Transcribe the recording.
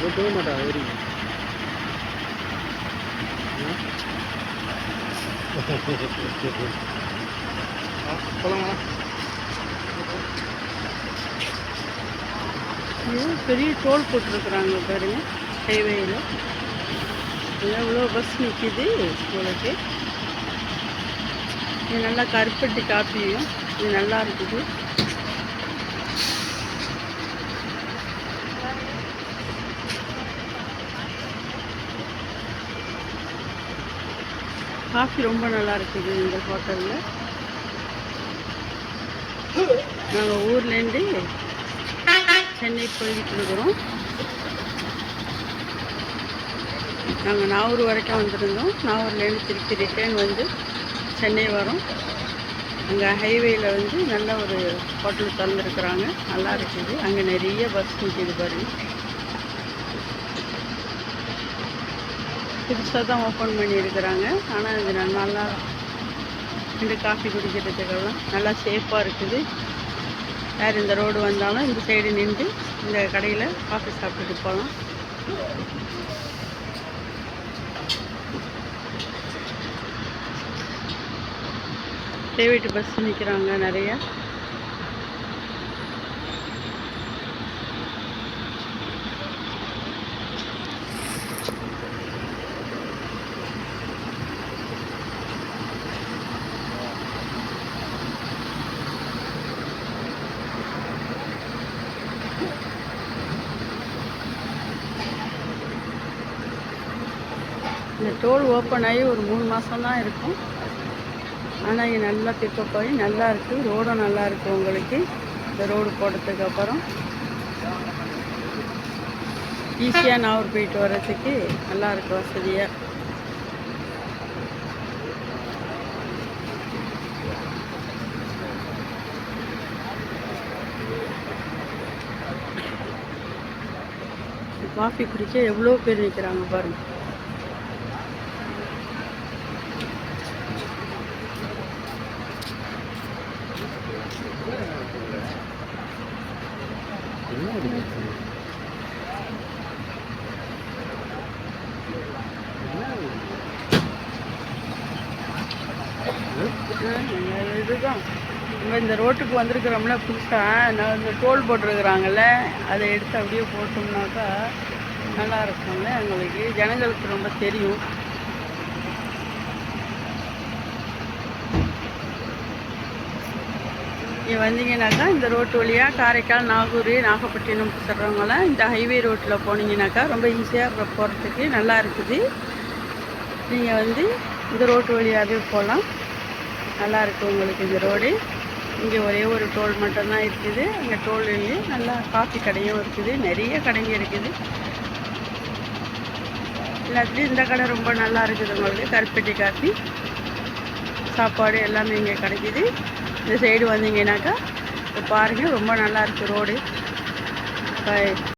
ஓட்டவே மாட்டா ஏறி போகலாமா? பெரிய டோல் போட்டிருக்கிறாங்க பாருங்க ஹைவேயில். எவ்வளோ பஸ் நிற்கிது உங்களுக்கு. இது நல்லா கருப்பட்டி காப்பியும் இது நல்லா இருக்குது. காஃபி ரொம்ப நல்லா இருக்குது இந்த ஹோட்டலில். நாங்கள் ஊர்லேருந்து சென்னை போய்கிட்டு இருக்கிறோம். நாங்கள் நாகூர் வரைக்கும் வந்திருந்தோம். நாகூர்லேருந்து திருப்பி ரிட்டர்ன் வந்து சென்னை வரோம். அங்கே ஹைவேயில் வந்து நல்ல ஒரு ஹோட்டல் திறந்துருக்குறாங்க, நல்லா இருக்குது. அங்கே நிறைய பஸ் நிற்கிது பாருங்க. புதுசாக தான் ஓப்பன் பண்ணியிருக்கிறாங்க. ஆனால் இது நல்லா ரெண்டு காஃபி குடிக்கிறதுக்கெல்லாம் நல்லா சேஃபாக இருக்குது. யார் இந்த ரோடு வந்தாலும் இந்த சைடு நின்று இந்த கடையில் காஃபி சாப்பிட்டுட்டு போகலாம். பிரைவேட் பஸ் நிற்கிறாங்க நிறையா. இந்த டோல் ஓப்பன் ஆகி ஒரு 3 மாதம் தான் இருக்கும். ஆனால் இங்கே நல்லா பிக்கப் ஆகி நல்லா இருக்குது. ரோடும் நல்லா இருக்குது உங்களுக்கு. இந்த ரோடு போட்டதுக்கு அப்புறம் ஈஸியாக நாகூர் போயிட்டு வர்றதுக்கு நல்லா இருக்குது, வசதியாக. காஃபி குடிக்க எவ்வளோ பேர் நிற்கிறாங்க பாருங்கள். இதுதான் நம்ம இந்த ரோட்டுக்கு வந்திருக்கிறோம்ல புதுசாக. நான் இந்த டோல் போட்டிருக்கிறாங்கல்ல, அதை எடுத்து அப்படியே போட்டோம்னாக்கா நல்லா இருக்கும்ல. எங்களுக்கு ஜனங்களுக்கு ரொம்ப தெரியும். நீ வந்தீங்கன்னாக்கா இந்த ரோட்டு வழியாக காரைக்கால், நாகூர், நாகப்பட்டினம் சொல்கிறவங்களாம் இந்த ஹைவே ரோட்டில் போனீங்கன்னாக்கா ரொம்ப ஈஸியாக போகிறதுக்கு நல்லா இருக்குது. நீங்கள் வந்து இந்த ரோட்டு வழியாகவே போகலாம், நல்லா இருக்குது உங்களுக்கு இந்த ரோடு. இங்கே ஒரே ஒரு டோல் மட்டும்தான் இருக்குது. அங்கே டோல்லையே நல்லா காஃபி கடையும் இருக்குது, நிறைய கடைங்க இருக்குது. எல்லாத்துலேயும் இந்த கடை ரொம்ப நல்லா இருக்குது உங்களுக்கு. கருப்பட்டி காஃபி, சாப்பாடு எல்லாமே இங்கே கிடைக்கிது. இந்த சைடு வந்தீங்கன்னாக்கா பாருங்கள், ரொம்ப நல்லா இருக்குது ரோடு. பாய்.